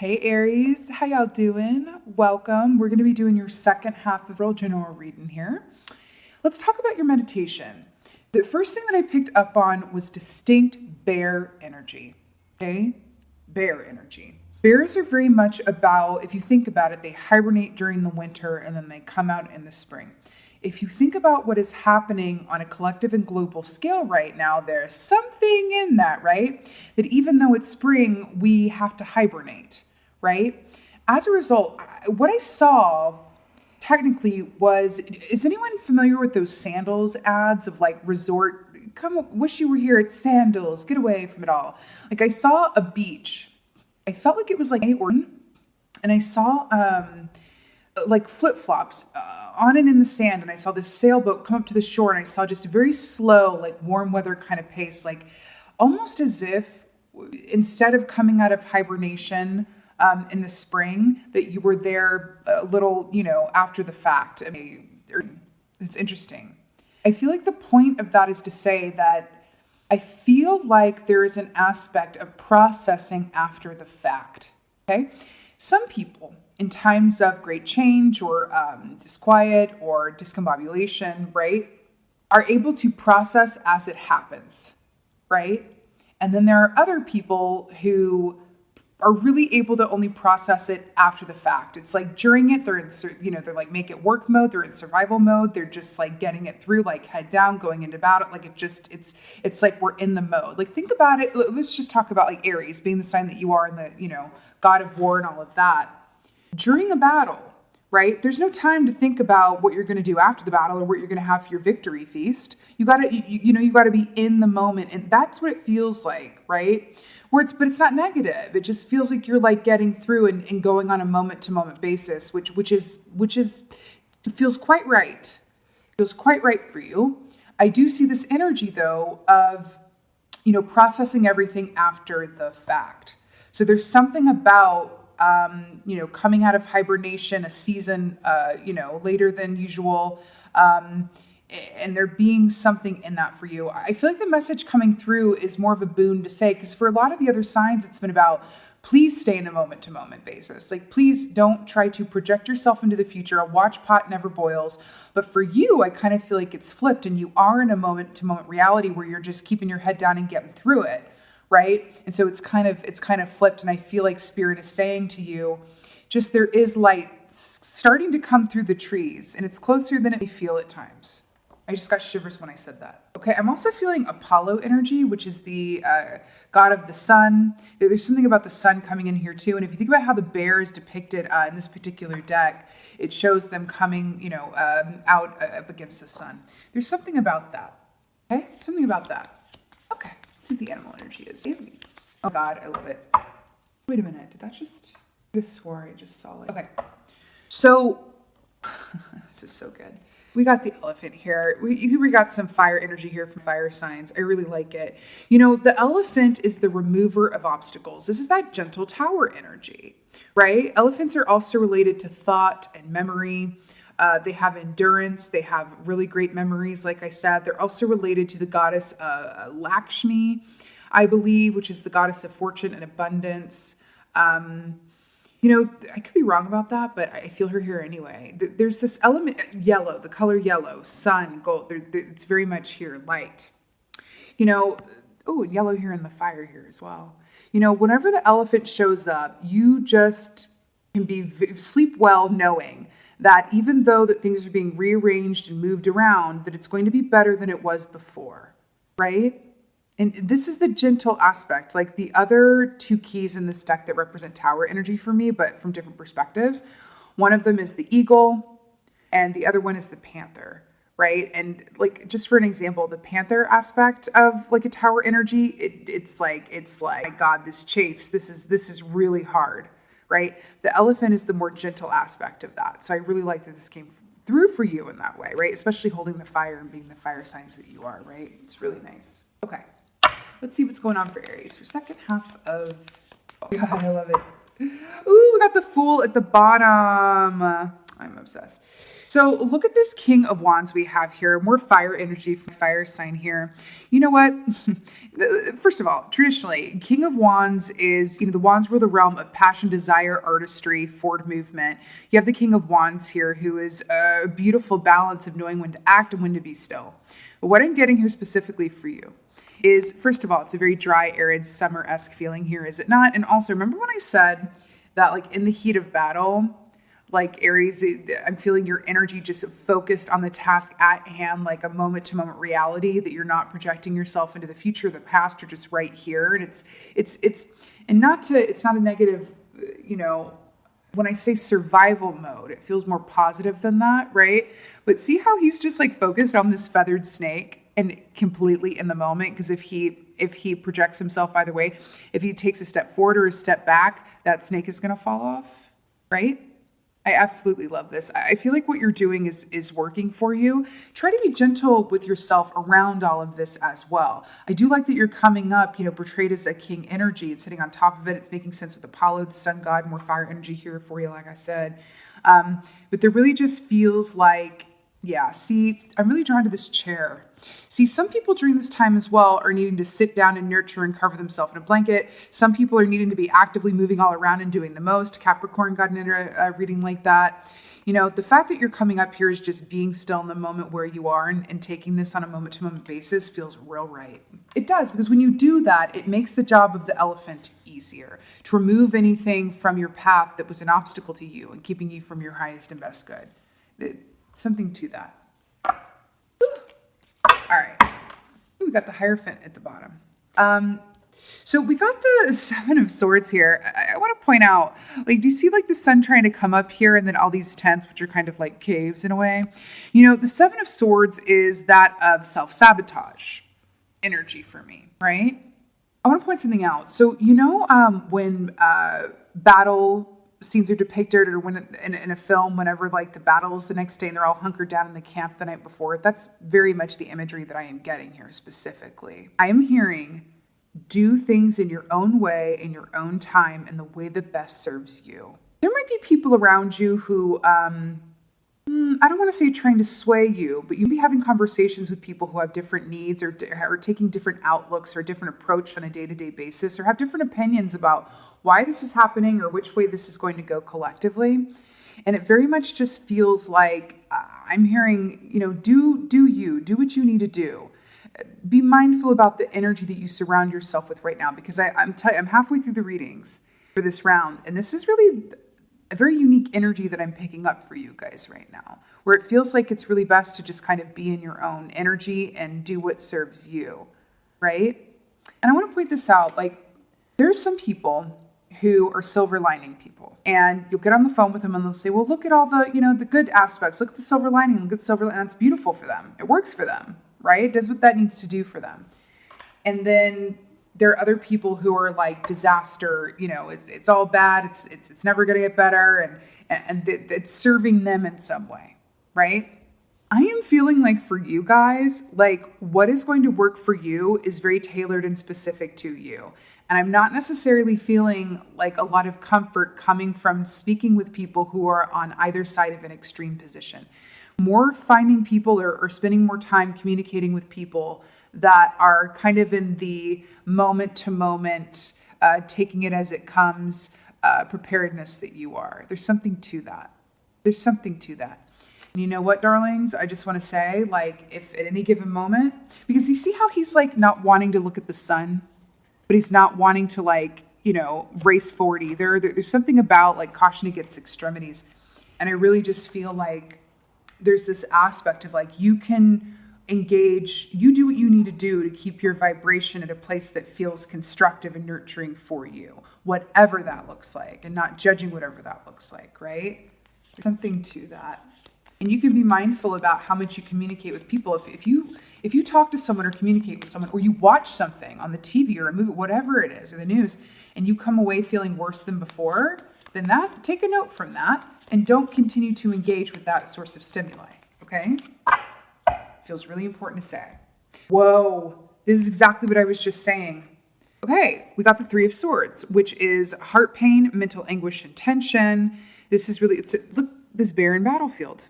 Hey Aries, how y'all doing? Welcome. We're going to be doing your second half of real general reading here. Let's talk about your meditation. The first thing that I picked up on was distinct bear energy. Okay? Bear energy. Bears are very much about, if you think about it, they hibernate during the winter and then they come out in the spring. If you think about what is happening on a collective and global scale right now, there's something in that, right? That even though it's spring, we have to hibernate, right? As a result, what I saw technically was, is anyone familiar with those sandals ads of like resort, come wish you were here at Sandals, get away from it all. Like I saw a beach. I felt like it was like and I saw like flip-flops on and in the sand, and I saw this sailboat come up to the shore, and I saw just a very slow, like warm weather kind of pace, like almost as if instead of coming out of hibernation in the spring, that you were there a little, after the fact. I mean, it's interesting. I feel like the point of that is to say that I feel like there is an aspect of processing after the fact, okay? Some people, in times of great change or disquiet or discombobulation, right, are able to process as it happens, right? And then there are other people who are really able to only process it after the fact. It's like during it, they're in, they're like make it work mode. They're in survival mode. They're just like getting it through, like head down, going into battle. Like it's like we're in the mode. Like think about it. Let's just talk about like Aries being the sign that you are, and the, god of war and all of that. During a battle, right? There's no time to think about what you're going to do after the battle or what you're going to have for your victory feast. You got to, you got to be in the moment, and that's what it feels like, right? But it's not negative. It just feels like you're like getting through and going on a moment to moment basis, which it feels quite right. It feels quite right for you. I do see this energy though of, processing everything after the fact. So there's something about, coming out of hibernation, a season, later than usual, and there being something in that for you. I feel like the message coming through is more of a boon to say, because for a lot of the other signs, it's been about, please stay in a moment to moment basis. Like, please don't try to project yourself into the future. A watch pot never boils. But for you, I kind of feel like it's flipped, and you are in a moment to moment reality where you're just keeping your head down and getting through it. Right? And so it's kind of flipped. And I feel like Spirit is saying to you, just there is light starting to come through the trees, and it's closer than it may feel at times. I just got shivers when I said that. Okay, I'm also feeling Apollo energy, which is the god of the sun. There's something about the sun coming in here too. And if you think about how the bear is depicted in this particular deck, it shows them coming, out up against the sun. There's something about that. Okay, something about that. Okay, let's see what the animal energy is. Oh God, I love it. Wait a minute, did that just? I just swore I just saw it. Okay, so this is so good. We got the elephant here. We got some fire energy here from fire signs. I really like it. The elephant is the remover of obstacles. This is that gentle tower energy, right? Elephants are also related to thought and memory. They have endurance. They have really great memories. Like I said, they're also related to the goddess Lakshmi, I believe, which is the goddess of fortune and abundance. I could be wrong about that, but I feel her here anyway. There's this element, yellow, the color yellow, sun, gold. It's very much here, light. And yellow here in the fire here as well. Whenever the elephant shows up, you just can sleep well knowing that even though that things are being rearranged and moved around, that it's going to be better than it was before, right? And this is the gentle aspect, like the other two keys in this deck that represent tower energy for me, but from different perspectives. One of them is the eagle, and the other one is the panther, right? And like, just for an example, the panther aspect of like a tower energy, it's like, my God, this chafes. This is really hard, right? The elephant is the more gentle aspect of that. So I really like that this came through for you in that way, right? Especially holding the fire and being the fire signs that you are, right? It's really nice. Okay. Let's see what's going on for Aries for second half of, oh God, I love it. Ooh, we got the Fool at the bottom. I'm obsessed. So look at this King of Wands we have here. More fire energy from fire sign here. You know what? First of all, traditionally, King of Wands is, the wands rule the realm of passion, desire, artistry, forward movement. You have the King of Wands here, who is a beautiful balance of knowing when to act and when to be still. But what I'm getting here specifically for you is, first of all, it's a very dry, arid, summer-esque feeling here, is it not? And also, remember when I said that, like, in the heat of battle, like Aries, I'm feeling your energy just focused on the task at hand, like a moment-to-moment reality, that you're not projecting yourself into the future, the past, or just right here. And it's not a negative, when I say survival mode, it feels more positive than that, right? But see how he's just like focused on this feathered snake and completely in the moment, because if he projects himself either way, if he takes a step forward or a step back, that snake is going to fall off, right? I absolutely love this. I feel like what you're doing is working for you. Try to be gentle with yourself around all of this as well. I do like that you're coming up, portrayed as a king energy. It's sitting on top of it. It's making sense with Apollo, the sun god, more fire energy here for you, like I said. But there really just feels like, see, I'm really drawn to this chair. See, some people during this time as well are needing to sit down and nurture and cover themselves in a blanket. Some people are needing to be actively moving all around and doing the most. Capricorn got into a reading like that. The fact that you're coming up here is just being still in the moment where you are and taking this on a moment-to-moment basis feels real right. It does, because when you do that, it makes the job of the elephant easier to remove anything from your path that was an obstacle to you and keeping you from your highest and best good. Something to that. All right, we got the Hierophant at the bottom. So we got the Seven of Swords here. I want to point out, like, do you see like the sun trying to come up here and then all these tents, which are kind of like caves in a way? The Seven of Swords is that of self-sabotage energy for me, right? I want to point something out. So, when battle scenes are depicted, or when in a film, whenever like the battle is the next day and they're all hunkered down in the camp the night before, that's very much the imagery that I am getting here specifically. I am hearing, do things in your own way, in your own time, in the way that best serves you. There might be people around you who, I don't want to say trying to sway you, but you'll be having conversations with people who have different needs or taking different outlooks or different approach on a day-to-day basis, or have different opinions about why this is happening or which way this is going to go collectively. And it very much just feels like I'm hearing, do what you need to do. Be mindful about the energy that you surround yourself with right now, because I'm halfway through the readings for this round, and this is really a very unique energy that I'm picking up for you guys right now, where it feels like it's really best to just kind of be in your own energy and do what serves you, right? And I want to point this out, like, there's some people who are silver lining people, and you'll get on the phone with them and they'll say, well, look at all the, the good aspects, look at the silver lining, look at the silver lining, that's beautiful for them. It works for them, right? It does what that needs to do for them. And then there are other people who are like disaster, it's all bad. It's never going to get better. And it's serving them in some way, right? I am feeling like for you guys, like what is going to work for you is very tailored and specific to you. And I'm not necessarily feeling like a lot of comfort coming from speaking with people who are on either side of an extreme position. More finding people or spending more time communicating with people that are kind of in the moment to moment, taking it as it comes, preparedness that you are. There's something to that. There's something to that. And you know what, darlings? I just want to say, like, if at any given moment, because you see how he's like not wanting to look at the sun, but he's not wanting to like, race forward either. There's something about like caution against extremities. And I really just feel like there's this aspect of like, you can engage, you do what you need to do to keep your vibration at a place that feels constructive and nurturing for you, whatever that looks like, and not judging whatever that looks like, right? Something to that. And you can be mindful about how much you communicate with people. If you talk to someone or communicate with someone, or you watch something on the TV or a movie, whatever it is, or the news, and you come away feeling worse than before, then take a note from that and don't continue to engage with that source of stimuli, okay? Feels really important to say. Whoa, this is exactly what I was just saying. Okay, we got the Three of Swords, which is heart pain, mental anguish, and tension. This is really, look, this barren battlefield.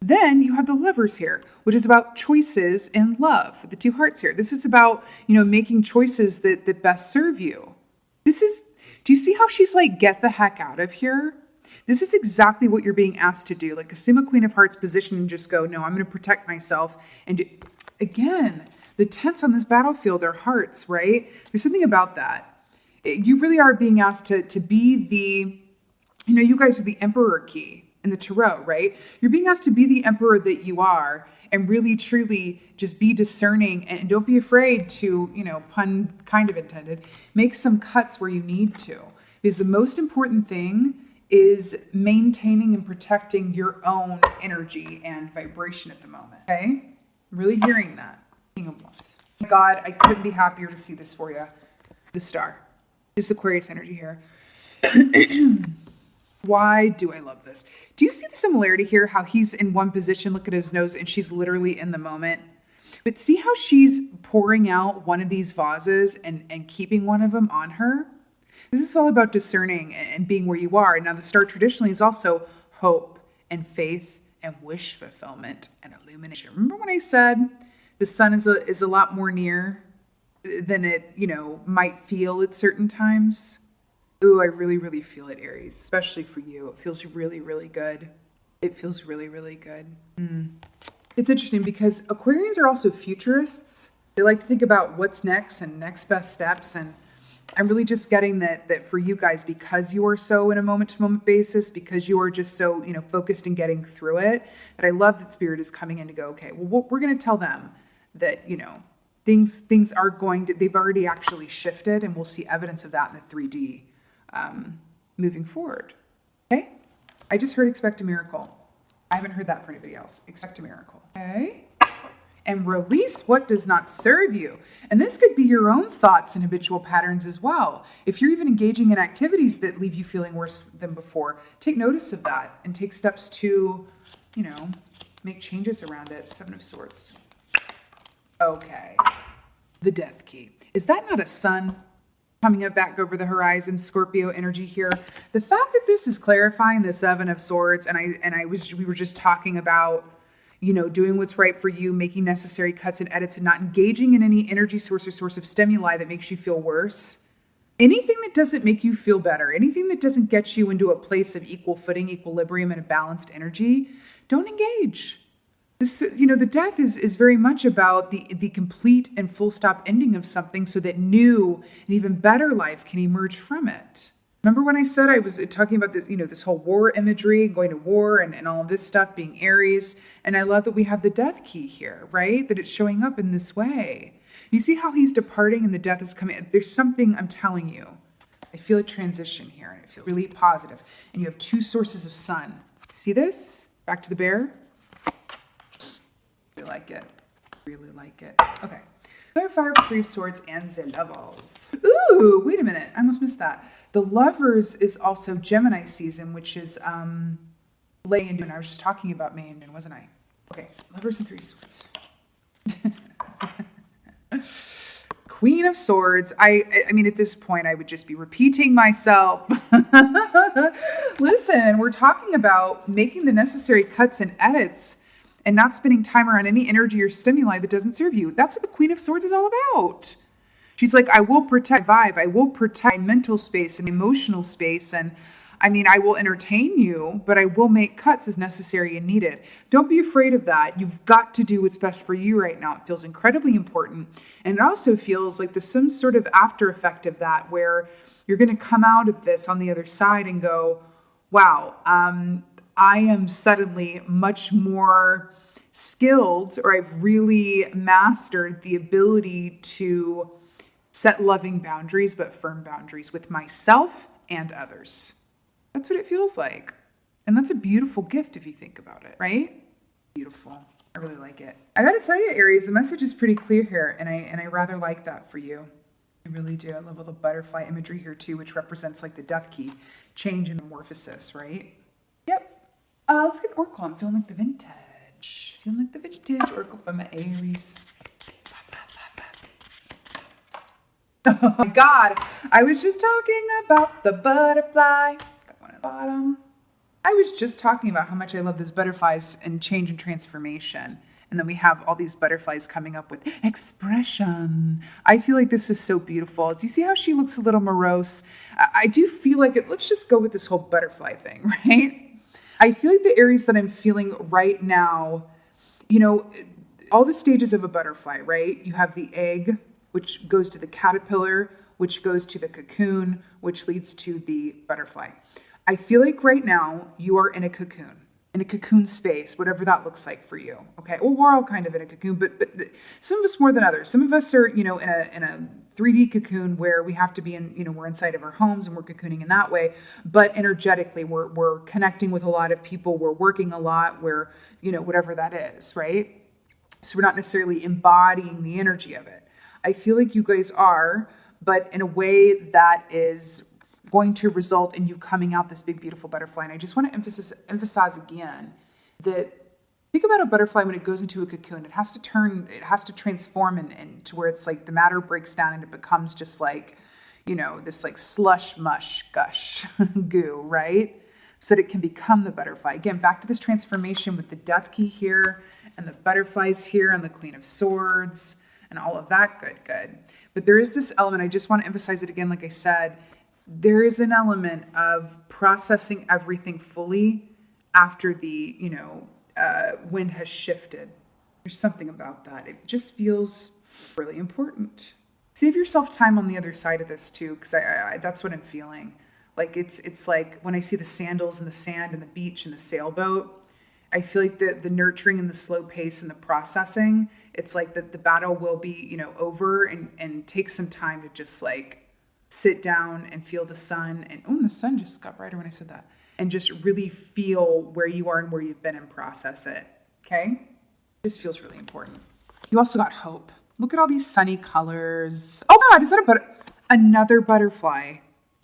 Then you have the Lovers here, which is about choices in love with the two hearts here. This is about, making choices that best serve you. Do you see how she's like, get the heck out of here? This is exactly what you're being asked to do. Like, assume a Queen of Hearts position and just go, no, I'm going to protect myself. And again, the tents on this battlefield are hearts, right? There's something about that. You really are being asked to be the, you guys are the Emperor key in the Tarot, right? You're being asked to be the Emperor that you are and really, truly just be discerning and don't be afraid to, pun kind of intended, make some cuts where you need to. Because the most important thing is maintaining and protecting your own energy and vibration at the moment, okay? I'm really hearing that. King of Wands. God, I couldn't be happier to see this for you. The Star. This Aquarius energy here. Why do I love this? Do you see the similarity here? How he's in one position, look at his nose, and she's literally in the moment. But see how she's pouring out one of these vases and keeping one of them on her? This is all about discerning and being where you are. Now, the Star traditionally is also hope and faith and wish fulfillment and illumination. Remember when I said the sun is a lot more near than it, might feel at certain times? Ooh, I really, really feel it, Aries, especially for you. It feels really, really good. It feels really, really good. It's interesting because Aquarians are also futurists. They like to think about what's next and next best steps. And I'm really just getting that for you guys, because you are so in a moment-to-moment basis, because you are just so, focused in getting through it, that I love that Spirit is coming in to go, okay, well, we're going to tell them that, things are they've already actually shifted, and we'll see evidence of that in the 3D moving forward. Okay? I just heard expect a miracle. I haven't heard that for anybody else. Expect a miracle. Okay? And release what does not serve you. And this could be your own thoughts and habitual patterns as well. If you're even engaging in activities that leave you feeling worse than before, take notice of that and take steps to, make changes around it. 7 of Swords. Okay. The Death Key. Is that not a sun coming up back over the horizon? Scorpio energy here. The fact that this is clarifying the 7 of Swords, we were just talking about, doing what's right for you, making necessary cuts and edits, and not engaging in any energy source or source of stimuli that makes you feel worse. Anything that doesn't make you feel better, anything that doesn't get you into a place of equal footing, equilibrium, and a balanced energy, don't engage. This, the death is very much about the complete and full stop ending of something so that new and even better life can emerge from it. Remember when I said I was talking about this, this whole war imagery, going to war and all of this stuff being Aries. And I love that we have the Death Key here, right? That it's showing up in this way. You see how he's departing and the death is coming. There's something, I'm telling you. I feel a transition here and I feel really positive. And you have 2 sources of sun. See this? Back to the bear. I like it. Really like it. Okay. Fire, 3 of Swords, and the Lovers. Ooh, wait a minute. I almost missed that. The Lovers is also Gemini season, which is May and June. I was just talking about May and June, wasn't I? Okay, Lovers and 3 Swords. Queen of Swords. I mean, at this point, I would just be repeating myself. Listen, we're talking about making the necessary cuts and edits and not spending time around any energy or stimuli that doesn't serve you. That's what the Queen of Swords is all about. She's like, I will protect my vibe. I will protect my mental space and emotional space. And I will entertain you, but I will make cuts as necessary and needed. Don't be afraid of that. You've got to do what's best for you right now. It feels incredibly important. And it also feels like there's some sort of after effect of that where you're going to come out of this on the other side and go, wow, I am suddenly much more skilled, or I've really mastered the ability to set loving boundaries, but firm boundaries with myself and others. That's what it feels like. And that's a beautiful gift if you think about it, right? Beautiful. I really like it. I got to tell you, Aries, the message is pretty clear here, and I rather like that for you. I really do. I love all the butterfly imagery here too, which represents like the Death Key, change and metamorphosis, right? Yep. Let's get Oracle. I'm feeling like the vintage. Feeling like the vintage Oracle from my Aries. Oh my God. I was just talking about the butterfly. Got one at the bottom. I was just talking about how much I love those butterflies and change and transformation. And then we have all these butterflies coming up with expression. I feel like this is so beautiful. Do you see how she looks a little morose? I do feel like it. Let's just go with this whole butterfly thing, right? I feel like the Aries that I'm feeling right now, you know, all the stages of a butterfly, right? You have the egg, which goes to the caterpillar, which goes to the cocoon, which leads to the butterfly. I feel like right now you are in a cocoon space, whatever that looks like for you. Okay. Well, we're all kind of in a cocoon, but some of us more than others. Some of us are, in a 3D cocoon where we have to be in, we're inside of our homes and we're cocooning in that way. But energetically, we're connecting with a lot of people. We're working a lot. We're, whatever that is, right? So we're not necessarily embodying the energy of it. I feel like you guys are, but in a way that is going to result in you coming out this big, beautiful butterfly. And I just want to emphasize again that think about a butterfly when it goes into a cocoon. It has to transform and to where it's like the matter breaks down and it becomes just like, this like slush, mush, gush, goo, right? So that it can become the butterfly. Again, back to this transformation with the death key here and the butterflies here and the Queen of Swords and all of that good. But there is this element, I just want to emphasize it again, like I said, there is an element of processing everything fully after the, wind has shifted. There's something about that. It just feels really important. Save yourself time on the other side of this too, because I that's what I'm feeling. Like it's like when I see the sandals and the sand and the beach and the sailboat, I feel like the nurturing and the slow pace and the processing, it's like that the battle will be, over and take some time to just like sit down and feel the sun. And the sun just got brighter when I said that. And just really feel where you are and where you've been and process it. Okay? This feels really important. You also got hope. Look at all these sunny colors. Oh God, is that another butterfly? I'm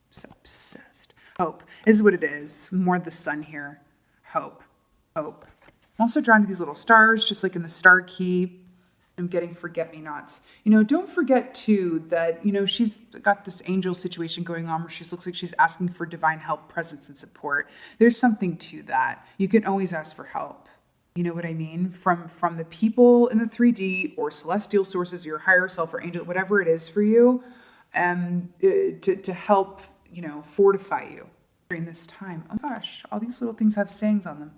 so obsessed. Hope is what it is. More the sun here. Hope. I'm also drawn to these little stars, just like in the star key. I'm getting forget-me-nots. Don't forget too that, she's got this angel situation going on where she looks like she's asking for divine help, presence, and support. There's something to that. You can always ask for help. You know what I mean? From the people in the 3D or celestial sources, your higher self or angel, whatever it is for you, to help, fortify you during this time. Oh gosh, all these little things have sayings on them.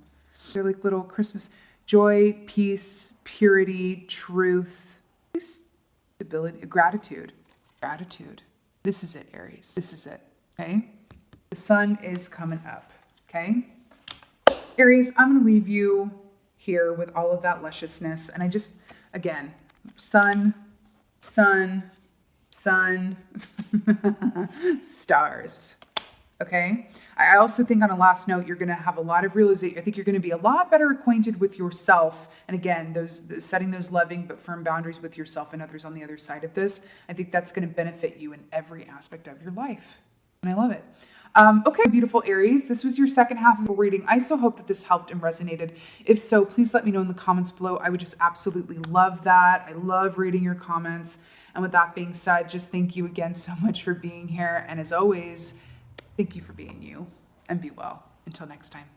They're like little Christmas. Joy, peace, purity, truth, stability, gratitude. This is it, Aries. This is it, okay? The sun is coming up, okay? Aries, I'm going to leave you here with all of that lusciousness. And I just, again, sun, stars. Okay. I also think on a last note, you're going to have a lot of realization. I think you're going to be a lot better acquainted with yourself. And again, setting those loving but firm boundaries with yourself and others on the other side of this. I think that's going to benefit you in every aspect of your life. And I love it. Okay, beautiful Aries. This was your second half of the reading. I so hope that this helped and resonated. If so, please let me know in the comments below. I would just absolutely love that. I love reading your comments. And with that being said, just thank you again so much for being here. And as always, thank you for being you, and be well. Until next time.